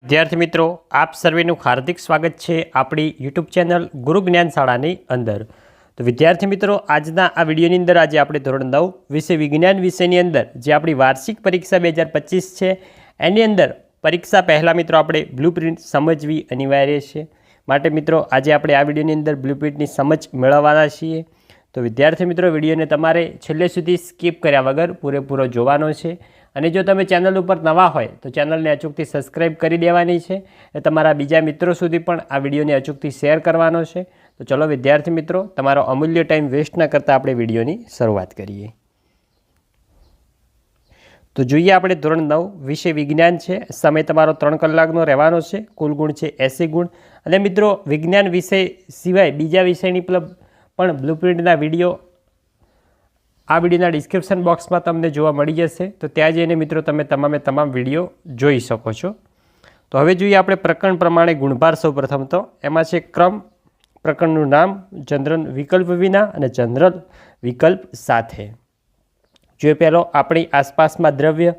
વિદ્યાર્થી મિત્રો, આપ સર્વેનું હાર્દિક સ્વાગત છે આપણી યુટ્યુબ ચેનલ ગુરુ જ્ઞાન શાળાની અંદર। તો વિદ્યાર્થી મિત્રો, આજના આ વિડીયોની અંદર આજે આપણે ધોરણ 9 વિષય વિજ્ઞાન વિષયની અંદર જે આપણી વાર્ષિક પરીક્ષા 2025 છે એની અંદર પરીક્ષા પહેલાં મિત્રો આપણે બ્લુપ્રિન્ટ સમજવી અનિવાર્ય છે। માટે મિત્રો આજે આપણે આ વિડીયોની અંદર બ્લુપ્રિન્ટની સમજ મેળવવાના છીએ। તો વિદ્યાર્થી મિત્રો, વિડીયોને તમારે છેલ્લે સુધી સ્કીપ કર્યા વગર પૂરેપૂરો જોવાનો છે। અને જો તમે ચેનલ ઉપર નવા હોય તો ચેનલને અચૂકથી સબસ્ક્રાઈબ કરી દેવાની છે અને તમારા બીજા મિત્રો સુધી પણ આ વિડીયોને અચૂકથી શેર કરવાનો છે। તો ચલો વિદ્યાર્થી મિત્રો, તમારો અમૂલ્ય ટાઈમ વેસ્ટ ન કરતાં આપણે વિડીયોની શરૂઆત કરીએ। તો જોઈએ આપણે ધોરણ 9 વિષય વિજ્ઞાન છે। સમય તમારો 3 કલાકનો રહેવાનો છે। કુલ ગુણ છે 80 ગુણ। અને મિત્રો, વિજ્ઞાન વિષય સિવાય બીજા વિષયની પણ બ્લુપ્રિન્ટના વિડીયો આ વિડીયોના ડિસ્ક્રિપ્શન બોક્સમાં તમને જોવા મળી જશે। તો ત્યાં જઈને મિત્રો તમે તમામ વિડીયો જોઈ શકો છો। તો હવે જોઈએ આપણે પ્રકરણ પ્રમાણે ગુણભાર। સૌ પ્રથમ તો એમાં છે ક્રમ, પ્રકરણનું નામ, જનરલ વિકલ્પ વિના અને જનરલ વિકલ્પ સાથે। જોઈએ પહેલો આપણી આસપાસમાં દ્રવ્ય,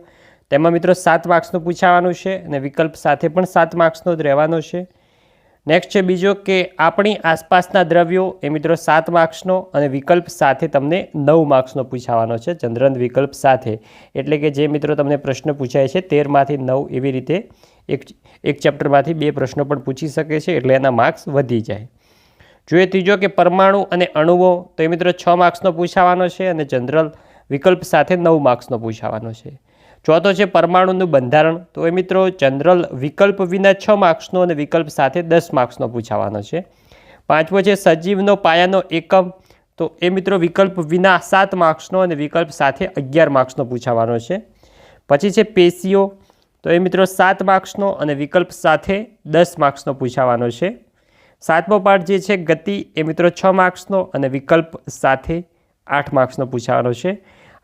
તેમાં મિત્રો 7 માર્ક્સનું પૂછાવાનું છે અને વિકલ્પ સાથે પણ 7 માર્ક્સનો જ રહેવાનો છે। નેક્સ્ટ છે બીજો કે આપણી આસપાસના દ્રવ્યો, એ મિત્રો 7 માર્ક્સનો અને વિકલ્પ સાથે તમને 9 માર્ક્સનો પૂછાવાનો છે જનરલ વિકલ્પ સાથે। એટલે કે જે મિત્રો તમને પ્રશ્ન પૂછાય છે 13માંથી 9 એવી રીતે એક ચેપ્ટરમાંથી 2 પ્રશ્નો પણ પૂછી શકે છે, એટલે એના માર્ક્સ વધી જાય। જોઈએ ત્રીજો કે પરમાણુ અને અણુઓ, તો એ મિત્રો 6 માર્ક્સનો પૂછાવાનો છે અને જનરલ વિકલ્પ સાથે 9 માર્ક્સનો પૂછાવાનો છે। ચોથો છે પરમાણુનું બંધારણ, તો એ મિત્રો જનરલ વિકલ્પ વિના 6 માર્ક્સનો અને વિકલ્પ સાથે 10 માર્ક્સનો પૂછાવાનો છે। પાંચમો છે સજીવનો પાયાનો એકમ, તો એ મિત્રો વિકલ્પ વિના 7 માર્ક્સનો અને વિકલ્પ સાથે 11 માર્ક્સનો પૂછાવાનો છે। પછી છે પેશીઓ, તો એ મિત્રો 7 માર્ક્સનો અને વિકલ્પ સાથે 10 માર્ક્સનો પૂછાવાનો છે। સાતમો પાઠ જે છે ગતિ, એ મિત્રો 6 માર્ક્સનો અને વિકલ્પ સાથે 8 માર્ક્સનો પૂછાવાનો છે।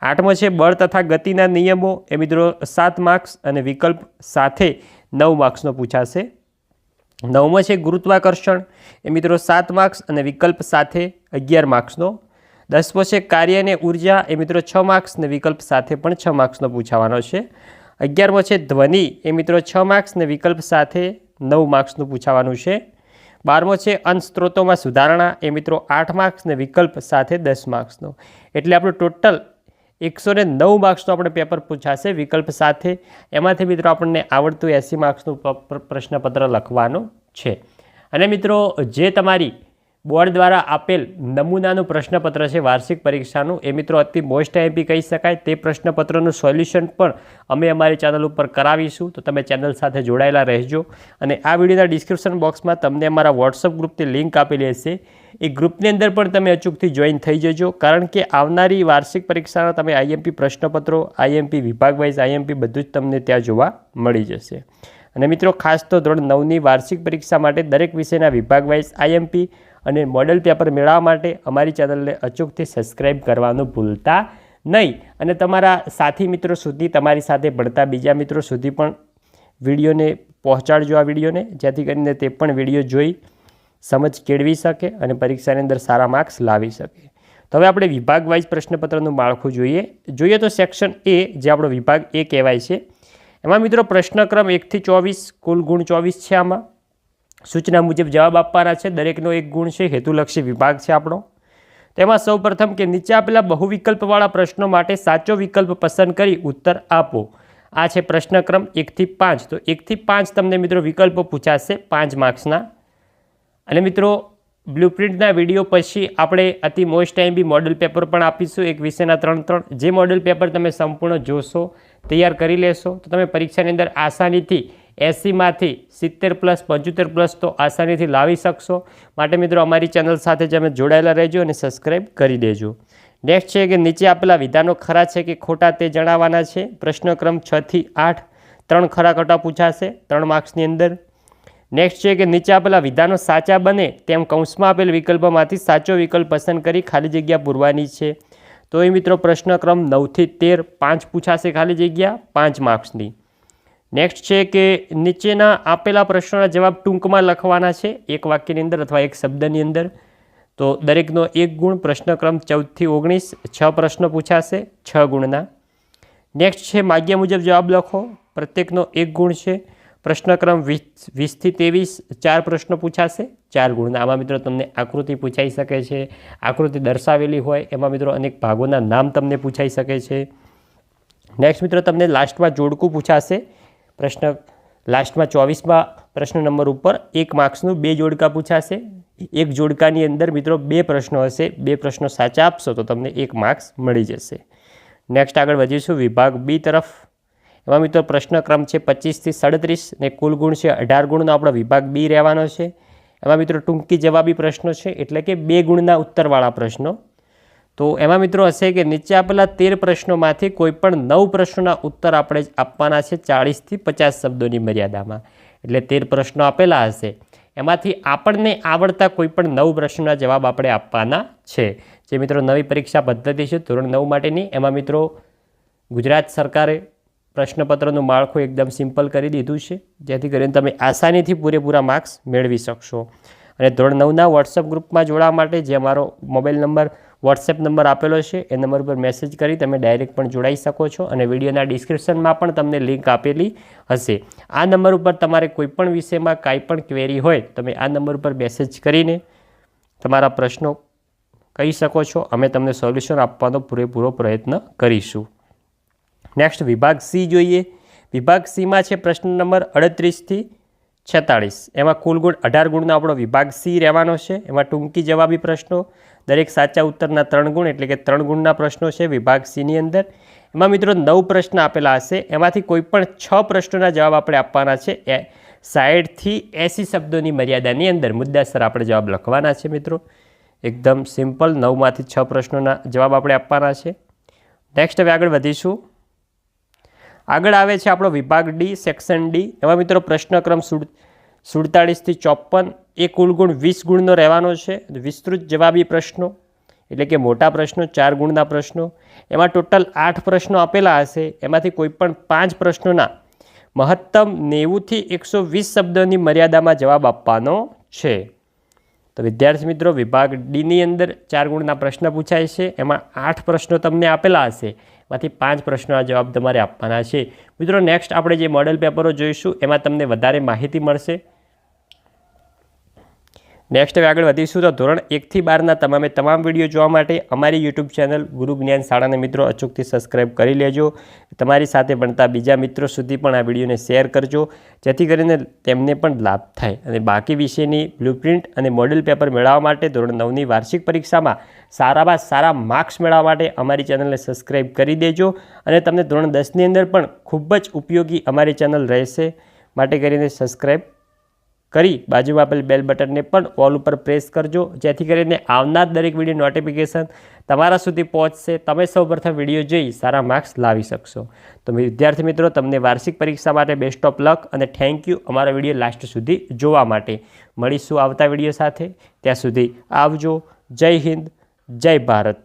આઠમો છે બળ તથા ગતિના નિયમો, એ મિત્રો 7 માર્ક્સ અને વિકલ્પ સાથે 9 માર્ક્સનો પૂછાશે। નવમો છે ગુરુત્વાકર્ષણ, એ મિત્રો 7 માર્ક્સ અને વિકલ્પ સાથે 11 માર્ક્સનો। 10મો છે કાર્ય અને ઉર્જા, એ મિત્રો 6 માર્ક્સ અને વિકલ્પ સાથે પણ 6 માર્ક્સનો પૂછાવાનો છે। 11મો છે ધ્વનિ, એ મિત્રો 6 માર્ક્સ અને વિકલ્પ સાથે 9 માર્ક્સનું પૂછાવાનું છે। 12મો છે અંશ સ્ત્રોતોમાં સુધારણા, એ મિત્રો 8 માર્ક્સ અને વિકલ્પ સાથે 10 માર્ક્સનો। એટલે આપણું ટોટલ 109 માર્ક્સનો આપણે પેપર પૂછાશે વિકલ્પ સાથે। એમાંથી મિત્રો આપણને આવડતું 80 માર્ક્સનું પ્રશ્નપત્ર લખવાનું છે। અને મિત્રો, જે તમારી બોર્ડ દ્વારા આપેલ નમૂનાનું પ્રશ્નપત્ર છે વાર્ષિક પરીક્ષાનું, એ મિત્રો અતિ મોસ્ટ આઈએમપી કહી શકાય। તે પ્રશ્નપત્રનું સોલ્યુશન પણ અમે અમારી ચેનલ ઉપર કરાવીશું। તો તમે ચેનલ સાથે જોડાયેલા રહેજો। અને આ વિડીયોના ડિસ્ક્રિપ્શન બોક્સમાં તમને અમારા વોટ્સઅપ ગ્રુપની લિંક આપેલી હશે, એ ગ્રુપની અંદર પણ તમે અચૂકથી જોઈન થઈ જજો। કારણ કે આવનારી વાર્ષિક પરીક્ષાના તમે આઈએમપી પ્રશ્નપત્રો, આઈએમપી વિભાગ વાઇઝ આઈએમપી બધું જ તમને ત્યાં જોવા મળી જશે। અને મિત્રો, ખાસ તો ધોરણ 9ની વાર્ષિક પરીક્ષા માટે દરેક વિષયના વિભાગ વાઇઝ આઈએમપી અને મોડેલ પેપર મેળવવા માટે અમારી ચેનલને અચૂકથી સબસ્ક્રાઈબ કરવાનું ભૂલતા નહીં। અને તમારા સાથી મિત્રો સુધી, તમારી સાથે ભણતા બીજા મિત્રો સુધી પણ વિડીયોને પહોંચાડજો આ વિડીયોને, જેથી કરીને તે પણ વિડીયો જોઈ સમજ કેળવી શકે અને પરીક્ષાની અંદર સારા માર્ક્સ લાવી શકે। તો હવે આપણે વિભાગ વાઇઝ પ્રશ્નપત્રનું માળખું જોઈએ તો સેક્શન એ, જે આપણો વિભાગ એ કહેવાય છે, એમાં મિત્રો પ્રશ્નક્રમ 1 થી 24, કુલ ગુણ 24 છે। આમાં સૂચના મુજબ જવાબ આપવાના છે, દરેકનો 1 ગુણ છે। હેતુલક્ષી વિભાગ છે આપણો। તેમાં સૌ પ્રથમ કે નીચે આપેલા બહુવિકલ્પવાળા પ્રશ્નો માટે સાચો વિકલ્પ પસંદ કરી ઉત્તર આપો। આ છે પ્રશ્નક્રમ 1 થી 5। તો 1 થી 5 તમને મિત્રો વિકલ્પો પૂછાશે 5 માર્ક્સના। અને મિત્રો, બ્લુપ્રિન્ટના વિડીયો પછી આપણે અતિ મોસ્ટ આઈએમપી મોડેલ પેપર પણ આપીશું, એક વિષયના 3-3। જે મોડેલ પેપર તમે સંપૂર્ણ જોશો, તૈયાર કરી લેશો, તો તમે પરીક્ષાની અંદર આસાનીથી 80માંથી 70+, 75+ તો આસાનીથી લાવી શકશો। માટે મિત્રો, અમારી ચેનલ સાથે તમે જોડાયેલા રહેજો અને સબસ્ક્રાઈબ કરી દેજો। નેક્સ્ટ છે કે નીચે આપેલા વિધાનો ખરા છે કે ખોટા તે જણાવવાના છે। પ્રશ્નક્રમ 6 થી 8, 3 ખરા ખોટા પૂછાશે 3 માર્ક્સની અંદર। નેક્સ્ટ છે કે નીચે આપેલા વિધાનો સાચા બને તેમ કૌંસમાં આપેલ વિકલ્પોમાંથી સાચો વિકલ્પ પસંદ કરી ખાલી જગ્યા પૂરવાની છે। તો એ મિત્રો પ્રશ્નક્રમ 9 થી 13, 5 પૂછાશે ખાલી જગ્યા 5 માર્ક્સની। નેક્સ્ટ છે કે નીચેના આપેલા પ્રશ્નોના જવાબ ટૂંકમાં લખવાના છે, એક વાક્યની અંદર અથવા એક શબ્દની અંદર। તો દરેકનો 1 ગુણ। પ્રશ્નક્રમ 14 થી 19, 6 પ્રશ્નો પૂછાશે 6 ગુણના। નેક્સ્ટ છે માગ્યા મુજબ જવાબ લખો, પ્રત્યેકનો 1 ગુણ છે। પ્રશ્નક્રમ 20 થી 23 4 પ્રશ્નો પૂછાશે 4 ગુણના. આમાં મિત્રો તમને આકૃતિ પૂછાઈ શકે છે, આકૃતિ દર્શાવેલી હોય એમાં મિત્રો અનેક ભાગોના નામ તમને પૂછાઈ શકે છે. નેક્સ્ટ મિત્રો તમને લાસ્ટમાં જોડકું પૂછાશે. પ્રશ્ન લાસ્ટમાં 24માં પ્રશ્ન નંબર ઉપર 1 માર્ક્સનું 2 જોડકા પૂછાશે. એક જોડકાની અંદર મિત્રો 2 પ્રશ્નો હશે, 2 પ્રશ્નો સાચા આપશો તો તમને 1 માર્ક્સ મળી જશે. નેક્સ્ટ આગળ વધીશું વિભાગ બી તરફ. એમાં મિત્રો પ્રશ્નક્રમ છે 25 થી 37 ને કુલ ગુણ છે 18 ગુણનો આપણો વિભાગ બી રહેવાનો છે. એમાં મિત્રો ટૂંકી જવાબી પ્રશ્નો છે, એટલે કે 2 ગુણના ઉત્તરવાળા પ્રશ્નો. તો એમાં મિત્રો હશે કે નીચે આપેલા 13 પ્રશ્નોમાંથી કોઈ પણ 9 પ્રશ્નોના ઉત્તર આપણે આપવાના છે 40 થી 50 શબ્દોની મર્યાદામાં. એટલે 13 પ્રશ્નો આપેલા હશે, એમાંથી આપણને આવડતા કોઈ પણ 9 પ્રશ્નોના જવાબ આપણે આપવાના છે. જે મિત્રો નવી પરીક્ષા પદ્ધતિ છે ધોરણ 9 માટેની, એમાં મિત્રો ગુજરાત સરકારે પ્રશ્નપત્રનું માળખું એકદમ સિમ્પલ કરી દીધું છે, જેથી કરીને તમે આસાનીથી પૂરેપૂરા માર્ક્સ મેળવી શકશો. અને ધોરણ 9ના વોટ્સએપ ગ્રુપમાં જોડાવા માટે જે અમારો મોબાઈલ નંબર વોટ્સએપ નંબર આપેલો છે એ નંબર પર મેસેજ કરી તમે ડાયરેક્ટ પણ જોડાઈ શકો છો. અને વિડીયોના ડિસ્ક્રિપ્શનમાં પણ તમને લિંક આપેલી હશે. આ નંબર ઉપર તમારે કોઈપણ વિષયમાં કાંઈ પણ ક્વેરી હોય તમે આ નંબર ઉપર મેસેજ કરીને તમારા પ્રશ્નો કહી શકો છો. અમે તમને સોલ્યુશન આપવાનો પૂરેપૂરો પ્રયત્ન કરીશું. નેક્સ્ટ વિભાગ સી જોઈએ. વિભાગ સીમાં છે પ્રશ્ન નંબર 38 થી 46. એમાં કુલ ગુણ 18 ગુણનો આપણો વિભાગ સી રહેવાનો છે. એમાં ટૂંકી જવાબી પ્રશ્નો, દરેક સાચા ઉત્તરના 3 ગુણ, એટલે કે 3 ગુણના પ્રશ્નો છે વિભાગ સીની અંદર. એમાં મિત્રો 9 પ્રશ્ન આપેલા હશે, એમાંથી કોઈ પણ 6 પ્રશ્નોના જવાબ આપણે આપવાના છે 60 થી 80 શબ્દોની મર્યાદાની અંદર. મુદ્દાસર આપણે જવાબ લખવાના છે મિત્રો, એકદમ સિમ્પલ. 9માંથી 6 પ્રશ્નોના જવાબ આપણે આપવાના છે. નેક્સ્ટ હવે આગળ વધીશું. આગળ આવે છે આપણો વિભાગ ડી, સેક્શન ડી. એમાં મિત્રો પ્રશ્નક્રમ 47 થી 54. એ કુલ ગુણ 20 ગુણનો રહેવાનો છે. વિસ્તૃત જવાબી પ્રશ્નો, એટલે કે મોટા પ્રશ્નો, 4 ગુણના પ્રશ્નો. એમાં ટોટલ 8 પ્રશ્નો આપેલા હશે, એમાંથી કોઈ પણ 5 પ્રશ્નોના મહત્તમ 90 થી 120 શબ્દોની મર્યાદામાં જવાબ આપવાનો છે. તો વિદ્યાર્થી મિત્રો વિભાગ ડીની અંદર 4 ગુણના પ્રશ્ન પૂછાય છે. એમાં 8 પ્રશ્નો તમને આપેલા હશે, એમાંથી 5 પ્રશ્નોના જવાબ તમારે આપવાના છે. મિત્રો નેક્સ્ટ આપણે જે મોડેલ પેપરો જોઈશું એમાં તમને વધારે માહિતી મળશે. નેક્સ્ટ હવે આગળ વધીશું. તો ધોરણ 1 થી 12ના તમામ વિડીયો જોવા માટે અમારી યુટ્યુબ ચેનલ ગુરુ જ્ઞાન શાળાને મિત્રો અચૂકથી સબસ્ક્રાઈબ કરી લેજો. તમારી સાથે ભણતા બીજા મિત્રો સુધી પણ આ વિડીયોને શેર કરજો, જેથી કરીને તેમને પણ લાભ થાય. અને બાકી વિષયની બ્લુપ્રિન્ટ અને મોડેલ પેપર મેળવવા માટે ધોરણ 9ની વાર્ષિક પરીક્ષામાં સારામાં સારા માર્ક્સ મેળવવા માટે અમારી ચેનલને સબસ્ક્રાઈબ કરી દેજો. અને તમને ધોરણ 10ની અંદર પણ ખૂબ જ ઉપયોગી અમારી ચેનલ રહેશે, માટે કરીને સબસ્ક્રાઈબ કરી બાજુમાં આપેલ બેલ બટનને પણ ઓલ ઉપર પ્રેસ કરજો, જેથી કરીને આવનાર દરેક વિડીયો નોટિફિકેશન તમારા સુધી પહોંચશે. તમે સૌપ્રથમ વિડીયો જોઈ સારા માર્ક્સ લાવી શકશો. તો વિદ્યાર્થી મિત્રો તમને વાર્ષિક પરીક્ષા માટે બેસ્ટ ઓફ લક અને થેન્ક યુ અમારા વિડીયો લાસ્ટ સુધી જોવા માટે. મળીશું આવતા વિડીયો સાથે. ત્યાં સુધી આવજો. જય હિન્દ, જય ભારત.